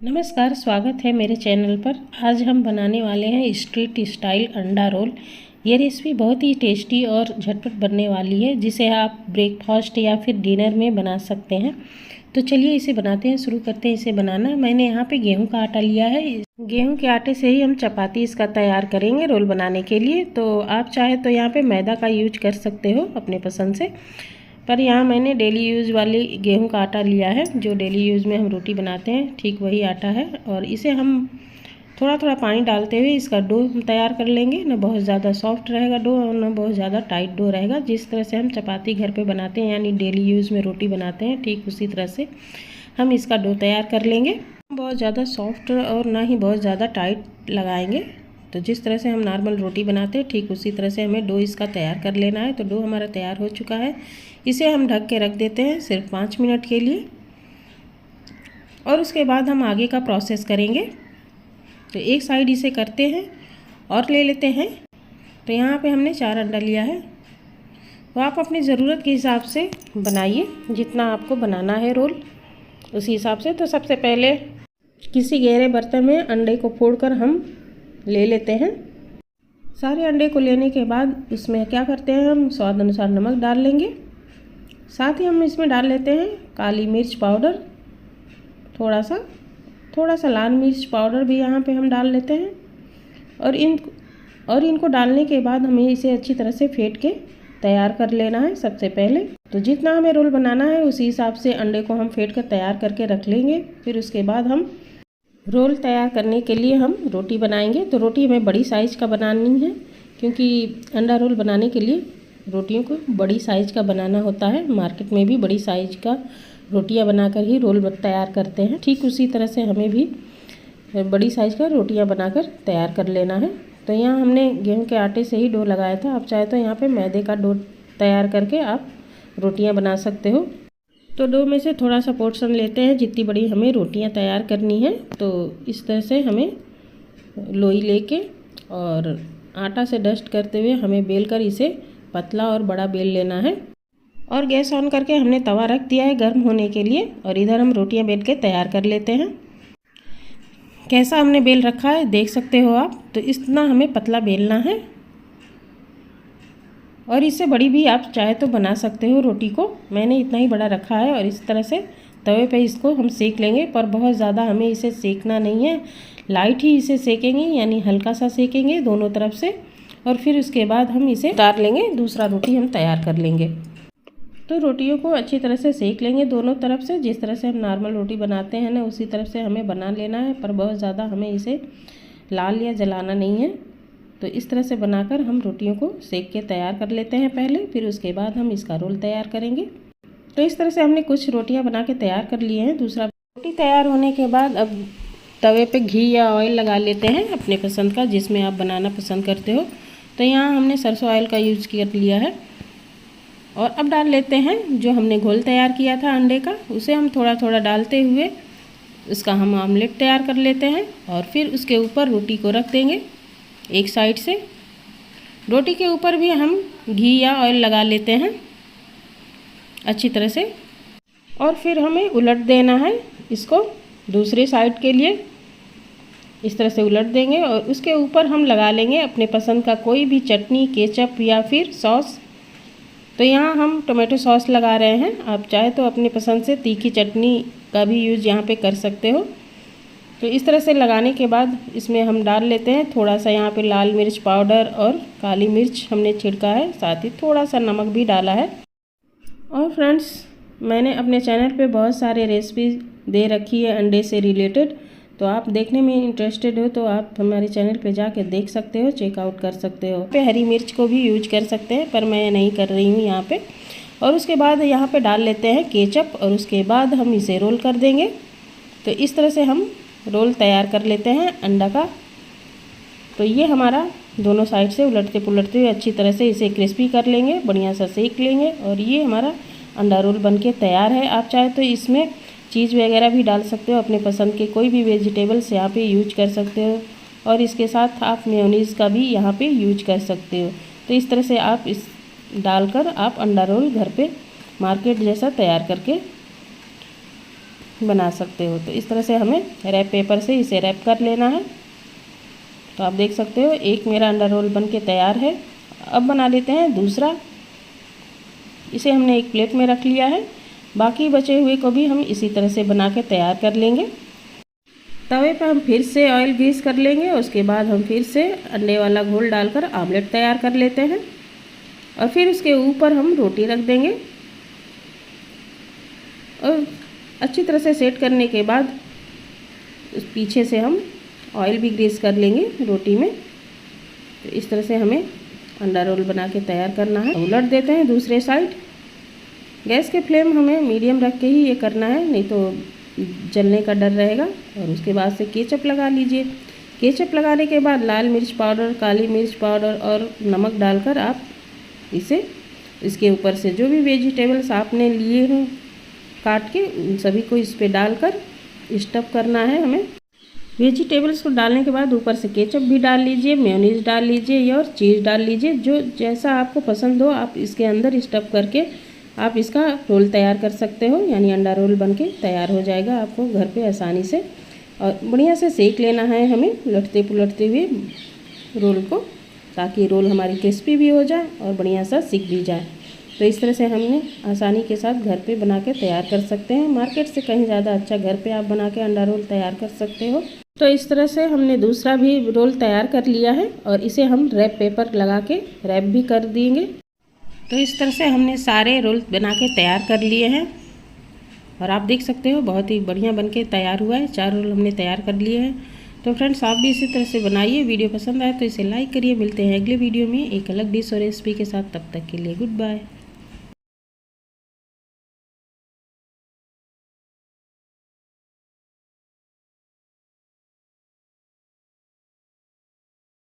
नमस्कार, स्वागत है मेरे चैनल पर। आज हम बनाने वाले हैं स्ट्रीट स्टाइल अंडा रोल। ये रेसिपी बहुत ही टेस्टी और झटपट बनने वाली है, जिसे आप ब्रेकफास्ट या फिर डिनर में बना सकते हैं। तो चलिए इसे बनाते हैं, शुरू करते हैं इसे बनाना। मैंने यहाँ पे गेहूं का आटा लिया है। गेहूं के आटे से ही हम चपाती इसका तैयार करेंगे रोल बनाने के लिए। तो आप चाहे तो यहाँ पे मैदा का यूज कर सकते हो अपने पसंद से, पर यहाँ मैंने डेली यूज़ वाली गेहूं का आटा लिया है, जो डेली यूज़ में हम रोटी बनाते हैं, ठीक वही आटा है। और इसे हम थोड़ा थोड़ा पानी डालते हुए इसका डो तैयार कर लेंगे। ना बहुत ज़्यादा सॉफ्ट रहेगा डो और ना बहुत ज़्यादा टाइट डो रहेगा। जिस तरह से हम चपाती घर पे बनाते हैं, यानी डेली यूज़ में रोटी बनाते हैं, ठीक उसी तरह से हम इसका डो तैयार कर लेंगे। बहुत ज़्यादा सॉफ्ट और ना ही बहुत ज़्यादा टाइट लगाएंगे। तो जिस तरह से हम नॉर्मल रोटी बनाते हैं, ठीक उसी तरह से हमें डो इसका तैयार कर लेना है। तो डो हमारा तैयार हो चुका है। इसे हम ढक के रख देते हैं सिर्फ 5 मिनट के लिए, और उसके बाद हम आगे का प्रोसेस करेंगे। तो एक साइड इसे करते हैं और ले लेते हैं। तो यहाँ पे हमने 4 अंडा लिया है। तो आप अपनी ज़रूरत के हिसाब से बनाइए, जितना आपको बनाना है रोल उसी हिसाब से। तो सबसे पहले किसी गहरे बर्तन में अंडे को फोड़कर हम ले लेते हैं। सारे अंडे को लेने के बाद इसमें क्या करते हैं, हम स्वाद अनुसार नमक डाल लेंगे। साथ ही हम इसमें डाल लेते हैं काली मिर्च पाउडर, थोड़ा सा लाल मिर्च पाउडर भी यहाँ पे हम डाल लेते हैं। और इनको डालने के बाद हमें इसे अच्छी तरह से फेंट के तैयार कर लेना है सबसे पहले। तो जितना हमें रोल बनाना है उसी हिसाब से अंडे को हम फेंट कर तैयार करके रख लेंगे। फिर उसके बाद हम रोल तैयार करने के लिए हम रोटी बनाएंगे। तो रोटी हमें बड़ी साइज़ का बनानी है, क्योंकि अंडा रोल बनाने के लिए रोटियों को बड़ी साइज़ का बनाना होता है। मार्केट में भी बड़ी साइज़ का रोटियां बनाकर ही रोल तैयार करते हैं। ठीक उसी तरह से हमें भी बड़ी साइज़ का रोटियां बनाकर तैयार कर लेना है। तो यहाँ हमने गेहूं के आटे से ही डो लगाया था। आप चाहे तो यहाँ पे मैदे का डो तैयार करके आप रोटियाँ बना सकते हो। तो डो में से थोड़ा सा पोर्शन लेते हैं, जितनी बड़ी हमें रोटियां तैयार करनी है। तो इस तरह से हमें लोई लेके और आटा से डस्ट करते हुए हमें बेल कर इसे पतला और बड़ा बेल लेना है। और गैस ऑन करके हमने तवा रख दिया है गर्म होने के लिए, और इधर हम रोटियां बेल के तैयार कर लेते हैं। कैसा हमने बेल रखा है देख सकते हो आप। तो इतना हमें पतला बेलना है, और इससे बड़ी भी आप चाहे तो बना सकते हो रोटी को। मैंने इतना ही बड़ा रखा है, और इस तरह से तवे पे इसको हम सेक लेंगे। पर बहुत ज़्यादा हमें इसे सेकना नहीं है, लाइट ही इसे सेकेंगे, यानी हल्का सा सेकेंगे दोनों तरफ से। और फिर उसके बाद हम इसे उतार लेंगे, दूसरा रोटी हम तैयार कर लेंगे। तो रोटियों को अच्छी तरह से सेक लेंगे दोनों तरफ से। जिस तरह से हम नॉर्मल रोटी बनाते हैं ना, उसी तरफ से हमें बना लेना है। पर बहुत ज़्यादा हमें इसे लाल या जलाना नहीं है। तो इस तरह से बनाकर हम रोटियों को सेक के तैयार कर लेते हैं पहले, फिर उसके बाद हम इसका रोल तैयार करेंगे। तो इस तरह से हमने कुछ रोटियां बना के तैयार कर लिए हैं। दूसरा रोटी तैयार होने के बाद अब तवे पे घी या ऑयल लगा लेते हैं अपने पसंद का, जिसमें आप बनाना पसंद करते हो। तो यहाँ हमने सरसों ऑयल का यूज़ कर लिया है। और अब डाल लेते हैं जो हमने घोल तैयार किया था अंडे का, उसे हम थोड़ा थोड़ा डालते हुए उसका हम ऑमलेट तैयार कर लेते हैं। और फिर उसके ऊपर रोटी को रख देंगे एक साइड से। रोटी के ऊपर भी हम घी या ऑयल लगा लेते हैं अच्छी तरह से, और फिर हमें उलट देना है इसको दूसरे साइड के लिए। इस तरह से उलट देंगे, और उसके ऊपर हम लगा लेंगे अपने पसंद का कोई भी चटनी, केचप या फिर सॉस। तो यहाँ हम टोमेटो सॉस लगा रहे हैं। आप चाहे तो अपनी पसंद से तीखी चटनी का भी यूज़ यहाँ पे कर सकते हो। तो इस तरह से लगाने के बाद इसमें हम डाल लेते हैं थोड़ा सा यहाँ पे लाल मिर्च पाउडर और काली मिर्च हमने छिड़का है, साथ ही थोड़ा सा नमक भी डाला है। और फ्रेंड्स, मैंने अपने चैनल पे बहुत सारे रेसिपी दे रखी है अंडे से रिलेटेड। तो आप देखने में इंटरेस्टेड हो तो आप हमारे चैनल पे जाके देख सकते हो, चेकआउट कर सकते हो। पे हरी मिर्च को भी यूज कर सकते हैं, पर मैं नहीं कर रही हूँ यहाँ पे। और उसके बाद यहाँ पे डाल लेते हैं केचप, और उसके बाद हम इसे रोल कर देंगे। तो इस तरह से हम रोल तैयार कर लेते हैं अंडा का। तो ये हमारा दोनों साइड से उलटते पुलटते हुए अच्छी तरह से इसे क्रिस्पी कर लेंगे, बढ़िया सा सेक लेंगे। और ये हमारा अंडा रोल बनके तैयार है। आप चाहे तो इसमें चीज़ वगैरह भी डाल सकते हो, अपने पसंद के कोई भी वेजिटेबल्स यहाँ पे यूज कर सकते हो। और इसके साथ आप मेयोनीज़ का भी यहाँ पे यूज कर सकते हो। तो इस तरह से आप इस डालकर आप अंडा रोल घर पे मार्केट जैसा तैयार करके बना सकते हो। तो इस तरह से हमें रैप पेपर से इसे रैप कर लेना है। तो आप देख सकते हो एक मेरा अंडा रोल बन के तैयार है। अब बना लेते हैं दूसरा। इसे हमने एक प्लेट में रख लिया है। बाकी बचे हुए को भी हम इसी तरह से बना के तैयार कर लेंगे। तवे पर हम फिर से ऑयल ग्रीस कर लेंगे। उसके बाद हम फिर से अंडे वाला घोल डालकर आमलेट तैयार कर लेते हैं और फिर उसके ऊपर हम रोटी रख देंगे और अच्छी तरह से सेट करने के बाद उस पीछे से हम ऑयल भी ग्रीस कर लेंगे रोटी में। तो इस तरह से हमें अंडा रोल बना के तैयार करना है। उलट देते हैं दूसरे साइड। गैस के फ्लेम हमें मीडियम रख के ही ये करना है, नहीं तो जलने का डर रहेगा। और उसके बाद से केचप लगा लीजिए। केचप लगाने के बाद लाल मिर्च पाउडर, काली मिर्च पाउडर और नमक डालकर आप इसके ऊपर से जो भी वेजिटेबल्स आपने लिए हैं काट के, उन सभी को इस पे डालकर स्टफ करना है हमें। वेजिटेबल्स को डालने के बाद ऊपर से केचप भी डाल लीजिए, मेयोनीज डाल लीजिए और चीज़ डाल लीजिए। जो जैसा आपको पसंद हो आप इसके अंदर स्टफ करके आप इसका रोल तैयार कर सकते हो, यानी अंडा रोल बनके तैयार हो जाएगा आपको घर पे आसानी से। और बढ़िया से सेक लेना है हमें उलटते पुलटते हुए रोल को, ताकि रोल हमारी क्रिस्पी भी हो जाए और बढ़िया सा सिक भी जाए। तो इस तरह से हमने आसानी के साथ घर पे बना के तैयार कर सकते हैं। मार्केट से कहीं ज़्यादा अच्छा घर पे आप बना के अंडा रोल तैयार कर सकते हो। तो इस तरह से हमने दूसरा भी रोल तैयार कर लिया है और इसे हम रैप पेपर लगा के रैप भी कर देंगे। तो इस तरह से हमने सारे रोल बना के तैयार कर लिए हैं और आप देख सकते हो बहुत ही बढ़िया बनके तैयार हुआ है। 4 रोल हमने तैयार कर लिए हैं। तो फ्रेंड्स आप भी इसी तरह से बनाइए। वीडियो पसंद आए तो इसे लाइक करिए। मिलते हैं अगले वीडियो में एक अलग डिश और रेसिपी के साथ। तब तक के लिए गुड बाय।